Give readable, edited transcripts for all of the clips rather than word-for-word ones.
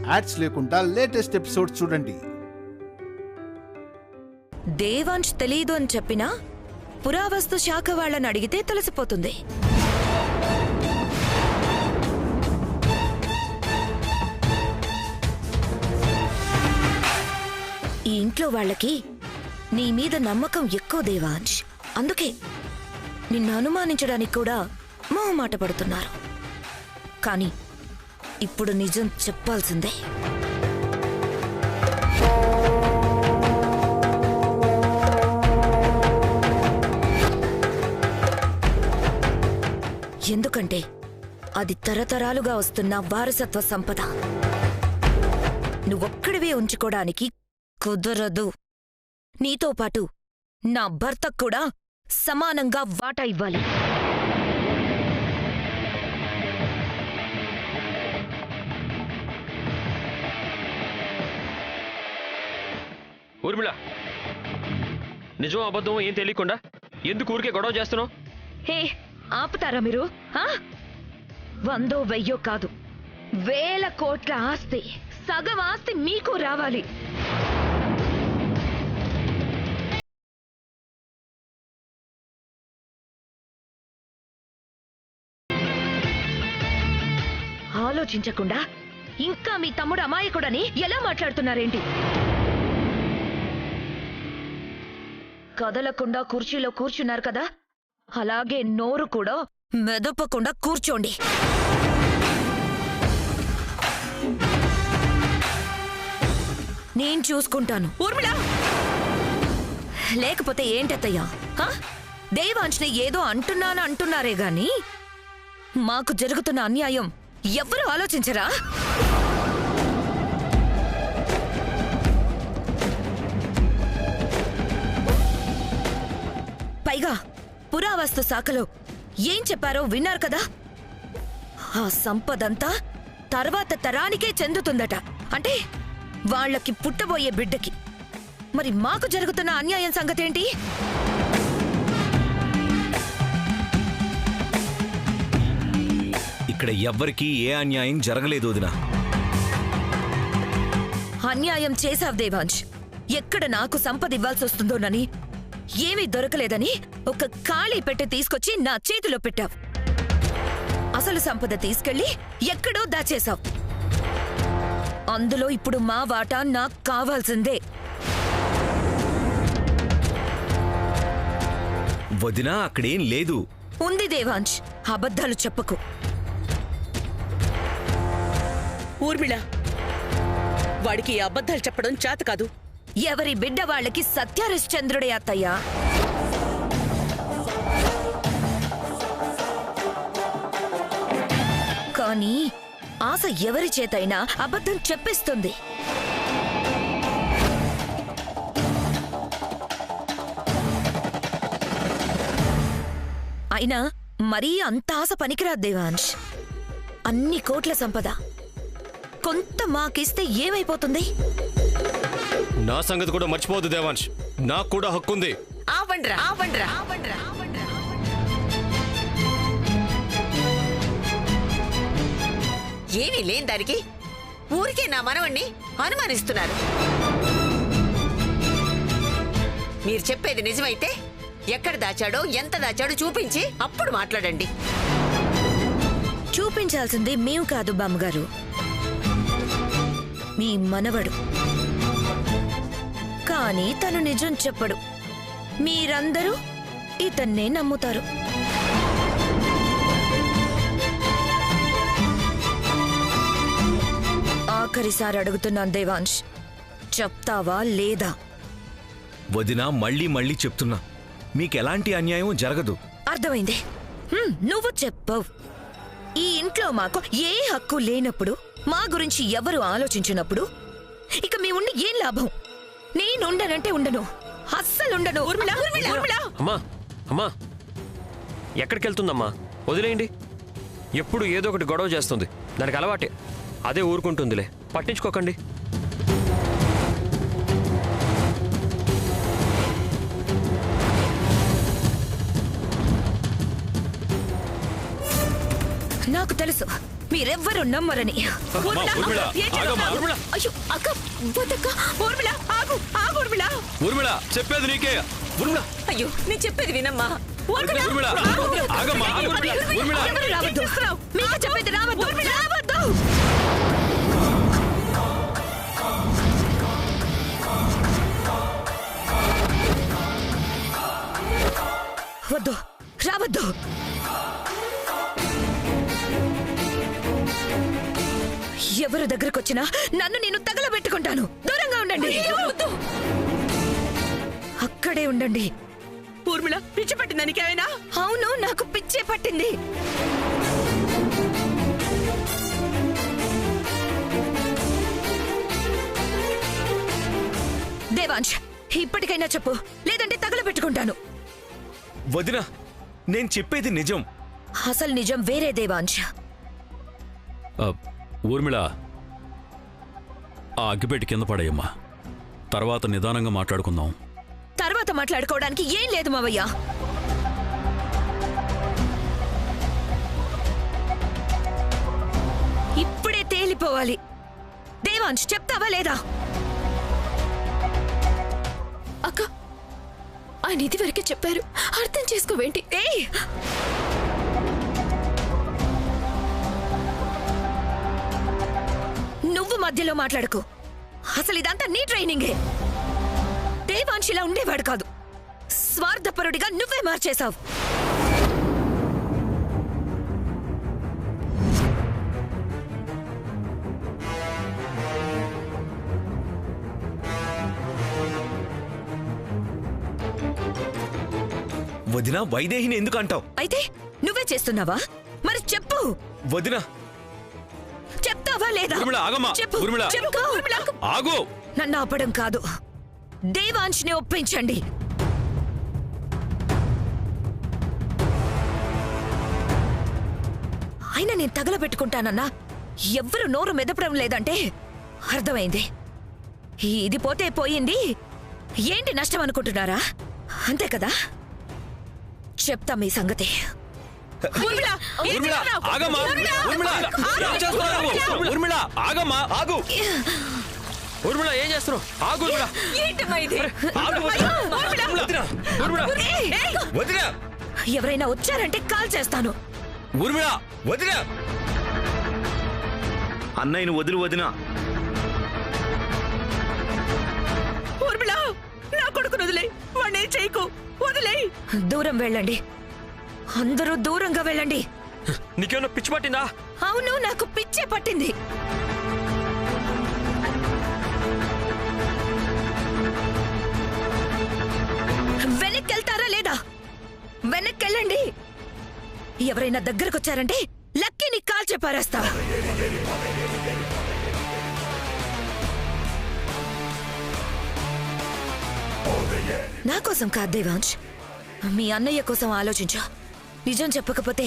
Ads లేకుండా latest episode చూడండి. దేవాంశ్ తెలీదు అని చెప్పినా పురావస్తు శాఖ వాళ్ళని అడిగితే తెలిసిపోతుంది. ఈ ఇంట్లో వాళ్ళకి నీ మీద నమ్మకం ఎక్కువ దేవాంశ్. అందుకే నిన్ను అనుమానించడానికి కూడా మొహమాట పడుతున్నారు. కానీ ఇప్పుడు నిజం చెప్పాల్సిందే. ఎందుకంటే అది తరతరాలుగా వస్తున్న వారసత్వ సంపద. నువ్వొక్కడివే ఉంచుకోవడానికి కుదరదు. నీతో పాటు నా భర్తకు కూడా సమానంగా వాటా ఇవ్వాలి. ఊర్మిళ, నిజం అబద్ధం ఏం తెలియకుండా ఎందుకు ఊరికే గొడవ చేస్తున్నావు? హే, ఆపుతారా మీరు? 100 1000 కాదు, 1000 కోట్ల ఆస్తి, సగం ఆస్తి మీకు రావాలి. ఆలోచించకుండా ఇంకా మీ తమ్ముడు అమాయకుడని ఎలా మాట్లాడుతున్నారేంటి? కదలకుండా కుర్చీలో కూర్చున్నారు కదా, అలాగే నోరు కూడా మెదపకుండా కూర్చోండి. నేను చూసుకుంటాను. ఊర్మిళ! లేకపోతే ఏంటత్తయ్యా? దేవాంశ్ని ఏదో అంటున్నారే గాని మాకు జరుగుతున్న అన్యాయం ఎవ్వరూ ఆలోచించరా? పైగా పురావస్తు శాఖలో ఏం చెప్పారో విన్నారు కదా? ఆ సంపదంతా తర్వాత తరానికే చెందుతుందట. అంటే వాళ్ళకి పుట్టబోయే బిడ్డకి. మరి మాకు జరుగుతున్న అన్యాయం సంగతేంటి? ఇక్కడ ఎవ్వరికీ ఏ అన్యాయం జరగలేదు వదినా. అన్యాయం చేశావ్ దేవాంశ్. ఎక్కడ నాకు సంపద ఇవ్వాల్సి వస్తుందోనని, ఏమీ దొరకలేదని ఒక ఖాళీ పెట్టి తీసుకొచ్చి నా చేతిలో పెట్టావు. అసలు సంపద తీసుకెళ్లి ఎక్కడో దాచేశావు. అందులో ఇప్పుడు మా వాటా నాకు కావాల్సిందే. వదినా, అక్కడేం లేదు. ఉంది దేవాంశ్, అబద్ధాలు చెప్పకు. ఊర్మిళ, వాడికి అబద్ధాలు చెప్పడం చేత కాదు. ఎవరి బిడ్డ వాళ్ళకి సత్యహరిశ్చంద్రుడే అత్తయ్యా. కానీ ఆశ ఎవరి చేతైనా అబద్ధం చెప్పిస్తుంది. అయినా మరీ అంత ఆశ పనికిరాదు దేవాంశ్. అన్ని కోట్ల సంపద కొంత మాకిస్తే ఏమైపోతుంది? నా సంగతి కూడా మర్చిపోదు దేవాంశ్. నాకు కూడా హక్కుంది. ఏమీ లేని దానికి ఊరికే నా మనవణ్ణి అనుమానిస్తున్నారు. మీరు చెప్పేది నిజమైతే ఎక్కడ దాచాడో ఎంత దాచాడో చూపించి అప్పుడు మాట్లాడండి. చూపించాల్సింది మేము కాదు బామ్మగారు, మీ మనవడు. కానీ తను నిజం చెప్పడు. మీరందరూ ఇతన్నే నమ్ముతారు. ఆఖరిసారి అడుగుతున్నాను దేవాంశ్, చెప్తావా లేదా? వదినా, మళ్ళీ మళ్ళీ చెప్తున్నా, మీకెలాంటి అన్యాయం జరగదు. అర్థమైంది. నువ్వు చెప్పవు. ఈ ఇంట్లో మాకు ఏ హక్కు లేనప్పుడు, మా గురించి ఎవరు ఆలోచించినప్పుడు ఇక మీ ఉండి ఏం లాభం? నేనుండనంటే ఉండను, అస్సలుండను. అమ్మా అమ్మా, ఎక్కడికి వెళ్తుందమ్మా? వదిలేయండి. ఎప్పుడు ఏదో ఒకటి గొడవ చేస్తుంది. దానికి అలవాటే. అదే ఊరుకుంటుందిలే, పట్టించుకోకండి. నాకు తెలుసు మీరెవ్వరూ నమ్మరని. ఊర్మిళ, ఊర్మిళ, ఏం చేస్తున్నావు? ఆగమ్మా, ఊర్మిళ. అయ్యో అక్క, వద్దక్క. ఊర్మిళ, ఆగు, ఆగు ఊర్మిళ. ఊర్మిళ చెప్పేది నీకే. ఊర్మిళ అయ్యో నేను చెప్పేది వినమ్మా. ఊరుకురా. ఊర్మిళ, ఆగమ్మా, ఆగు. ఊర్మిళ. ఎవరు రావద్దు. మీకు చెప్పేది రావద్దు. రావద్దు. వద్దు, రావద్దు. ఎవరి దగ్గరకు వచ్చినా నన్ను నేను తగలబెట్టుకుంటాను. దూరంగా ఉండండి. అక్కడే ఉండండి. ఊర్మిళ పిచ్చి పట్టిందా నీకేమైనా? అవును, నాకు పిచ్చే పట్టింది. దేవాంశ్, ఇప్పటికైనా చెప్పు, లేదంటే తగలబెట్టుకుంటాను. వదినా, నేను చెప్పేది నిజం. అసలు నిజం వేరే దేవాంశ్. ఊర్మిళ, ఆ అగ్గిపెట్టి కింద పడేయమ్మా. తర్వాత నిదానంగా మాట్లాడుకుందాం. తర్వాత మాట్లాడుకోవడానికి ఏం లేదు మావయ్య. ఇప్పుడే తేలిపోవాలి. దేవాంశ్, చెప్తావా లేదా? అక్క, ఆయన ఇది వరకే చెప్పారు, అర్థం చేసుకోవేంటి? ఏయ్, నువ్వు మధ్యలో మాట్లాడుకో. అసలు ఇదంతా నీ ట్రైనింగే. దేవాంశ్ ఇలా ఉండేవాడు కాదు. స్వార్థపరుడిగా నువ్వే మార్చేశావు. వదినా, వైదేహిని ఎందుకు అంటావు? అయితే నువ్వే చేస్తున్నావా? మరి చెప్పు. వదినా, చెప్తావా లేదా? ఊర్మిళ, ఆగమ్మా. చెప్పు. ఊర్మిళ. చెప్పు. ఆగు. నన్ను ఆపడం కాదు, దేవాంశ్ని ఒప్పించండి. అయినా నేను తగలబెట్టుకుంటానన్నా ఎవ్వరు నోరు మెదపడం లేదంటే అర్థమైంది. ఇది పోతే పోయింది, ఏంటి నష్టం అనుకుంటున్నారా? అంతే కదా? చెప్తా మీ సంగతి. ఊర్మిళ, ఏం ఊర్మిళ, చేస్తున్నావ్? ఆగమ్మా. ఊర్మిళ, ఊర్మిళ, ఏం చేస్తున్నావు? ఊర్మిళ, ఆగమ్మా, ఆగు. ఊర్మిళ, ఏం చేస్తున్నావు? ఆగు ఊర్మిళ. ఏంటమ్మా ఇది? ఆగు వదినా. వదినా, ఊర్మిళ. వదినా, ఎవరైనా వచ్చారంటే కాల్ చేస్తాను. ఊర్మిళ, వదినా. అన్నయ్యను వదిలి వదినా. ఊర్మిళ, నా కొడుకును వదిలే. వాడిని చేయకు, వదిలే. దూరం వెళ్ళండి. అందరూ దూరంగా వెళ్ళండి. నీకేమన్నా పిచ్చి పట్టిందా? అవును, నాకు పిచ్చే పట్టింది. వెనక్కెళ్తారా లేదా? వెనక్కెళ్ళండి. ఎవరైనా దగ్గరకొచ్చారంటే లక్కీని కాల్ చెప్పారేస్తా. నా కోసం కాదు దేవాంశ్, మీ అన్నయ్య కోసం ఆలోచించు. నిజం చెప్పకపోతే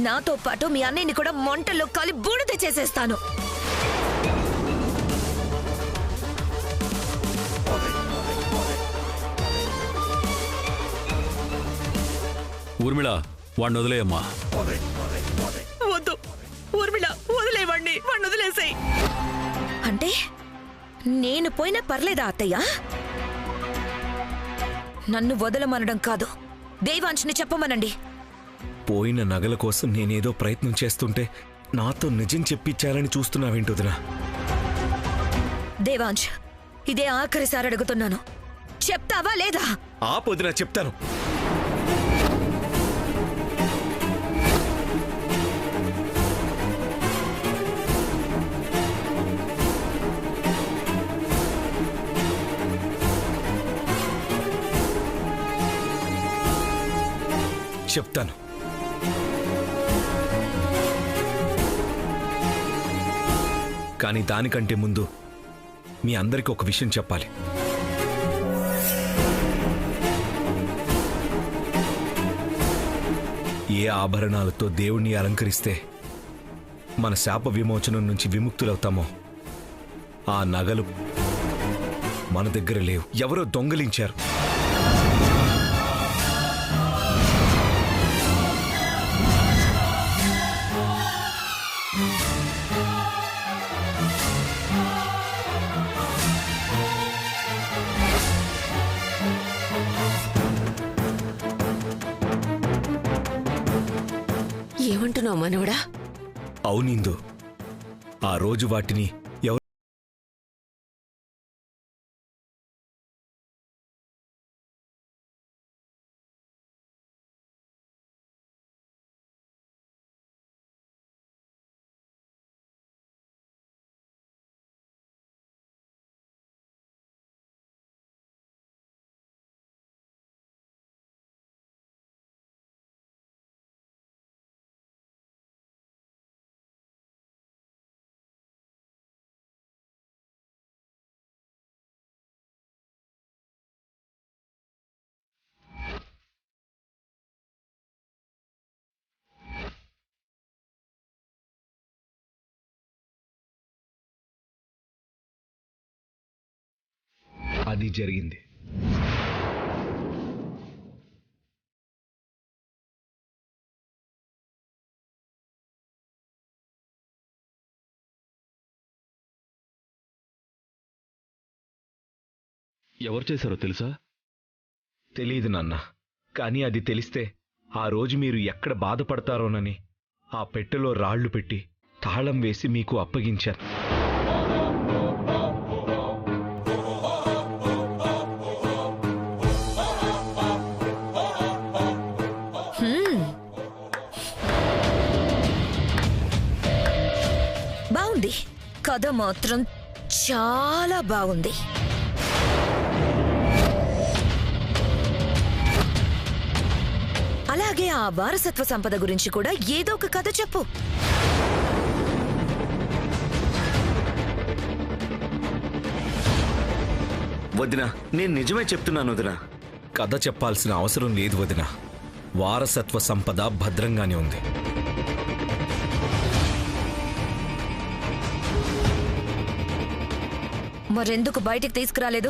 నాతో పాటు మీ అన్నయ్యని కూడా మంటల్లో కాలి బూడిద చేసేస్తాను. ఊర్మిళ, వాడిని వదిలేయమ్మా. వద్దు ఊర్మిళ, వదిలే వాడిని వదిలేసాయి. అంటే నేను పోయినా పర్లేదా అత్తయ్య? నన్ను వదలమనడం కాదు, దేవాంశ్ని చెప్పమనండి. పోయిన నగల కోసం నేనేదో ప్రయత్నం చేస్తుంటే నాతో నిజం చెప్పించాలని చూస్తున్నావేంటొదినా? దేవాంశ్, ఇదే ఆఖరిసారి అడుగుతున్నాను, చెప్తావా లేదా? ఆపొదినా, చెప్తాను. చెప్తాను. కానీ దానికంటే ముందు మీ అందరికీ ఒక విషయం చెప్పాలి. ఏ ఆభరణాలతో దేవుణ్ణి అలంకరిస్తే మన శాప విమోచనం నుంచి విముక్తులవుతామో ఆ నగలు మన దగ్గర లేవు. ఎవరో దొంగలించారు. చెప్తున్నావు మనవడా? అవునిందు, ఆ రోజు వాటిని ఎవరు అది జరిగింది. ఎవరు చేశారో తెలుసా? తెలీదు నాన్న, కానీ అది తెలిస్తే ఆ రోజు మీరు ఎక్కడ బాధపడతారోనని ఆ పెట్టెలో రాళ్లు పెట్టి తాళం వేసి మీకు అప్పగించాను. బాగుంది, కథ మాత్రం చాలా బాగుంది. అలాగే ఆ వారసత్వ సంపద గురించి కూడా ఏదో ఒక కథ చెప్పు. వదినా, నేను నిజమే చెప్తున్నాను వదినా. కథ చెప్పాల్సిన అవసరం లేదు వదినా. వారసత్వ సంపద భద్రంగానే ఉంది. మరెందుకు బయటికి తీసుకురాలేదు?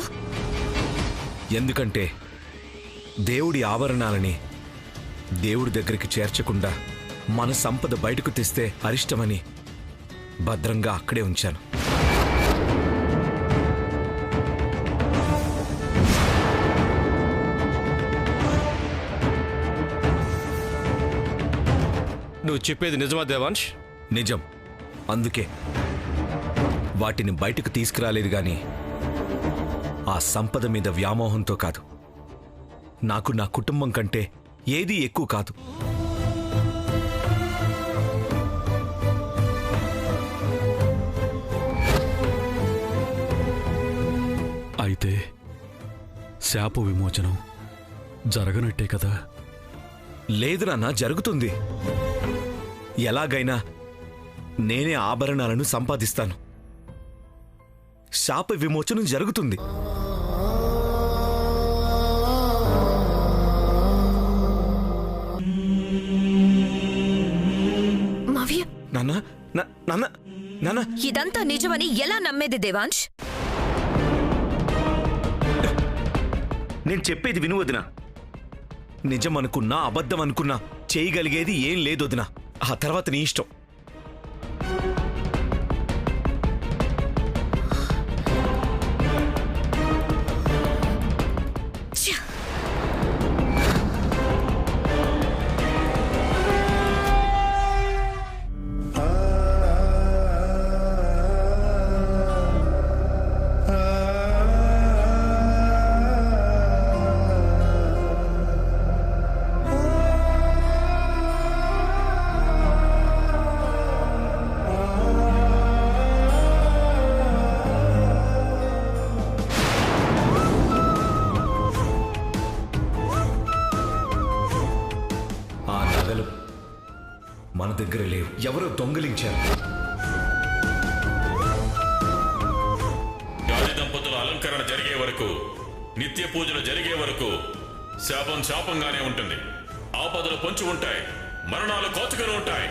ఎందుకంటే దేవుడి ఆభరణాలని దేవుడి దగ్గరికి చేర్చకుండా మన సంపద బయటకు తెస్తే అరిష్టమని భద్రంగా అక్కడే ఉంచాను. నువ్వు చెప్పేది నిజమా దేవాంశ్? నిజం. అందుకే వాటిని బయటకు తీసుకురాలేదు గాని ఆ సంపద మీద వ్యామోహంతో కాదు. నాకు నా కుటుంబం కంటే ఏదీ ఎక్కువ కాదు. అయితే శాప విమోచనం జరగనట్టే కదా? లేదు నాన్న, జరుగుతుంది. ఎలాగైనా నేనే ఆభరణాలను సంపాదిస్తాను. శాప విమోచనం జరుగుతుంది. మావయ్య, నాన్న, నాన్న, నాన్న, ఇదంతా నిజమని ఎలా నమ్మేది దేవాంశ్? నేను చెప్పేది విను వదినా. నిజం అనుకున్నా అబద్ధం అనుకున్నా చేయగలిగేది ఏం లేదు వదినా. ఆ తర్వాత నీ ఇష్టం. మన దగ్గర లేవు, ఎవరో దొంగిలించారు. గాలి దంపతుల అలంకరణ జరిగే వరకు, నిత్య పూజలు జరిగే వరకు శాపం శాపంగానే ఉంటుంది. ఆపదలు పొంచి ఉంటాయి, మరణాలు కోచుకొని ఉంటాయి.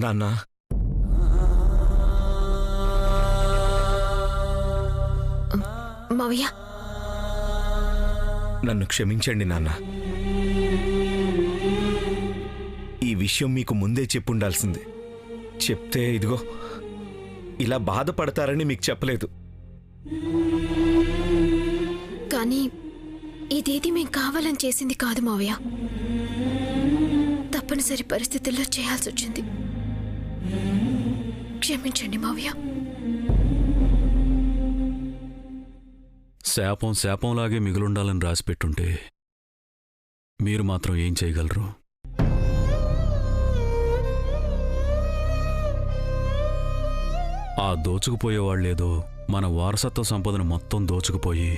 నాన్న, మావయ్య, నన్ను క్షమించండి నాన్న. ఈ విషయం మీకు ముందే చెప్పుండాల్సిందే. చెప్తే ఇదిగో ఇలా బాధపడతారని మీకు చెప్పలేదు. కానీ ఇదేది మేం కావాలని చేసింది కాదు మావయ్య. తప్పనిసరి పరిస్థితుల్లో చేయాల్సి వచ్చింది. క్షమించండి మావయ్య. శాపం శాపంలాగే మిగులుండాలని రాసిపెట్టుంటే మీరు మాత్రం ఏం చేయగలరు? ఆ దోచుకుపోయేవాళ్లేదో మన వారసత్వ సంపదను మొత్తం దోచుకుపోయి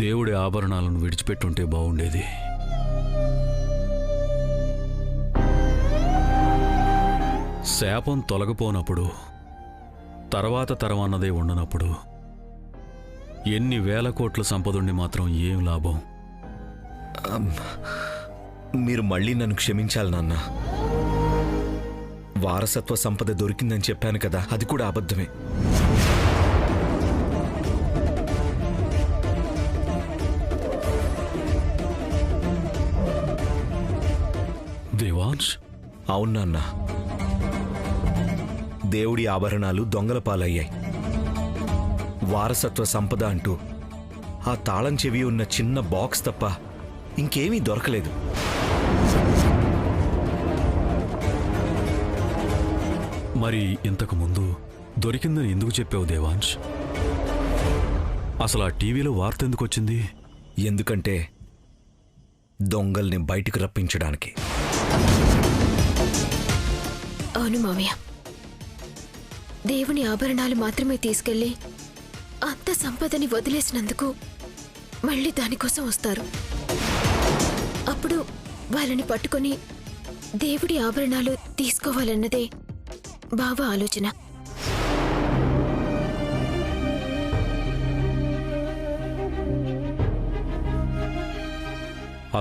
దేవుడి ఆభరణాలను విడిచిపెట్టుంటే బావుండేది. శాపం తొలగిపోనప్పుడు, తర్వాత తరం అన్నదే ఉండనప్పుడు ఎన్ని వేల కోట్ల సంపదుండి మాత్రం ఏం లాభం? మీరు మళ్ళీ నన్ను క్షమించాలి నాన్న. వారసత్వ సంపద దొరికిందని చెప్పాను కదా, అది కూడా అబద్ధమే. దేవాంశ్, అవును నాన్న, దేవుడి ఆభరణాలు దొంగల పాలయ్యాయి. వారసత్వ సంపద అంటూ ఆ తాళం చెవి ఉన్న చిన్న బాక్స్ తప్ప ఇంకేమీ దొరకలేదు. మరి ఇంతకు ముందు దొరికిందని ఎందుకు చెప్పావు దేవాంశ్? అసలు ఆ టీవీలో వార్త ఎందుకు వచ్చింది? ఎందుకంటే దొంగల్ని బయటికి రప్పించడానికి. అవును మావయ్య, దేవుని ఆభరణాలు మాత్రమే తీసుకెళ్లి అంత సంపదని వదిలేసినందుకు మళ్ళీ దానికోసం వస్తారు. అప్పుడు వాళ్ళని పట్టుకొని దేవుడి ఆభరణాలు తీసుకోవాలన్నదే బావ ఆలోచన.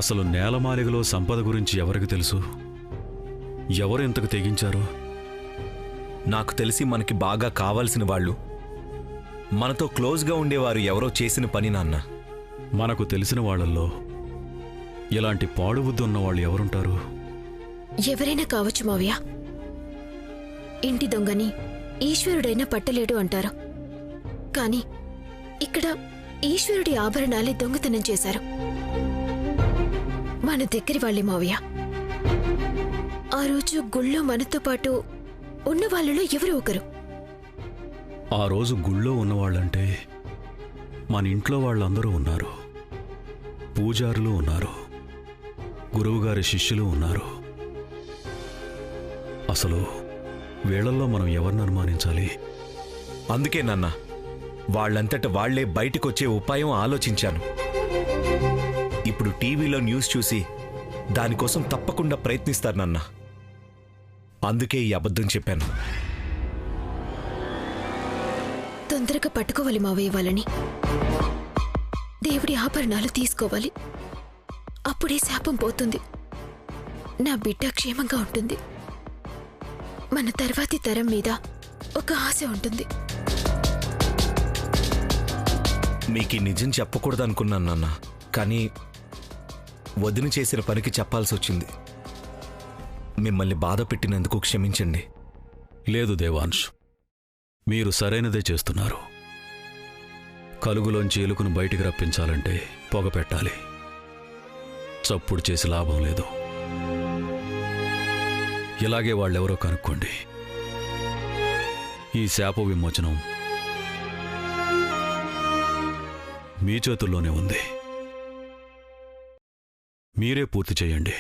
అసలు నేలమాలిగలో సంపద గురించి ఎవరికి తెలుసు? ఎవరు ఇంతకు తెగించారు? నాకు తెలిసి మనకి బాగా కావాల్సిన వాళ్ళు, మనతో క్లోజ్గా ఉండేవారు ఎవరో చేసిన పని నాన్న. మనకు తెలిసిన వాళ్ళల్లో ఇలాంటి పాడుబుద్ధి ఉన్నవాళ్ళు ఎవరుంటారు? ఎవరైనా కావచ్చు మావయ్య. ఇంటి దొంగని ఈశ్వరుడైనా పట్టలేడు అంటారు. కాని ఇక్కడ ఈశ్వరుడి ఆభరణాలే దొంగతనం చేశారు. మన దగ్గరి వాళ్ళే మావయ్య. ఆ రోజు గుళ్ళో మనతో పాటు ఉన్న వాళ్ళలో ఎవరో ఒకరు. ఆ రోజు గుళ్ళో ఉన్నవాళ్ళంటే మన ఇంట్లో వాళ్ళందరూ ఉన్నారు. పూజారులు ఉన్నారు, గురువుగారి శిష్యులు ఉన్నారు. అసలు వీళ్ళల్లో మనం ఎవరిని అనుమానించాలి? అందుకే నాన్న, వాళ్ళంతట వాళ్లే బయటికొచ్చే ఉపాయం ఆలోచించాను. ఇప్పుడు టీవీలో న్యూస్ చూసి దానికోసం తప్పకుండా ప్రయత్నిస్తారు నాన్న. అందుకే ఈ అబద్ధం చెప్పాను. తొందరగా పట్టుకోవాలి మావయ్య వాళ్ళని. దేవుడి ఆభరణాలు తీసుకోవాలి. అప్పుడే శాపం పోతుంది. నా బిడ్డ క్షేమంగా ఉంటుంది. మన తర్వాతి తరం మీద ఒక ఆశ ఉంటుంది. మీకు నిజం చెప్పకూడదనుకున్నాను నాన్న, కానీ వదిన చేసిన పనికి చెప్పాల్సి వచ్చింది. మిమ్మల్ని బాధ పెట్టినందుకు క్షమించండి. లేదు దేవాంశ్, మీరు సరైనదే చేస్తున్నారు. కలుగులోంచి ఎలుకను బయటికి రప్పించాలంటే పొగ పెట్టాలి. చప్పుడు చేసి లాభం లేదు. ఇలాగే వాళ్ళెవరో కనుక్కోండి. ఈ శాప విమోచనం మీ చేతుల్లోనే ఉంది. మీరే పూర్తి చేయండి.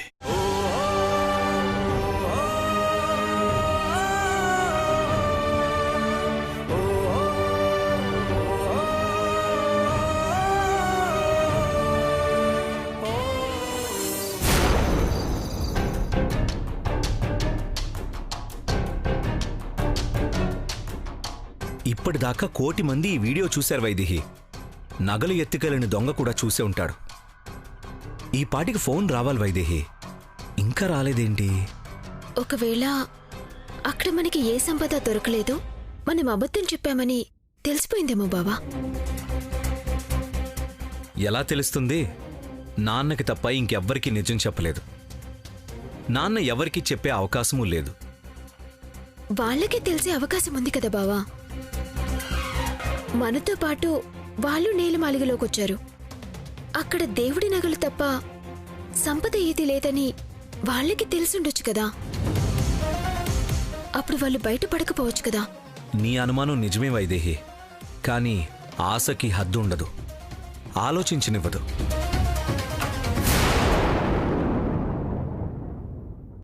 ఇప్పటిదాకా 1 కోటి మంది ఈ వీడియో చూశారు వైదేహి. నగలు ఎత్తుకెళ్ళని దొంగ కూడా చూసే ఉంటాడు. ఈ పాటికి ఫోన్ రావాలి వైదేహి. ఇంకా రాలేదేంటి? ఒకవేళ అక్కడ మనకి ఏ సంపద దొరకలేదు, మనం అబద్ధం చెప్పామని తెలిసిపోయిందేమో బావా. ఎలా తెలుస్తుంది? నాన్నకి తప్ప ఇంకెవ్వరికీ నిజం చెప్పలేదు. నాన్న ఎవరికీ చెప్పే అవకాశమూ లేదు. వాళ్ళకే తెలిసే అవకాశం ఉంది కదా బావా. మనతో పాటు వాళ్ళు నేలమాలిగలోకొచ్చారు. అక్కడ దేవుడి నగలు తప్ప సంపద ఏది లేదని వాళ్ళకి తెలిసుండొచ్చు కదా. అప్పుడు వాళ్ళు బయటపడకపోవచ్చు కదా. నీ అనుమానం నిజమే వైదేహి, కానీ ఆశకి హద్దు ఉండదు, ఆలోచించనివ్వదు.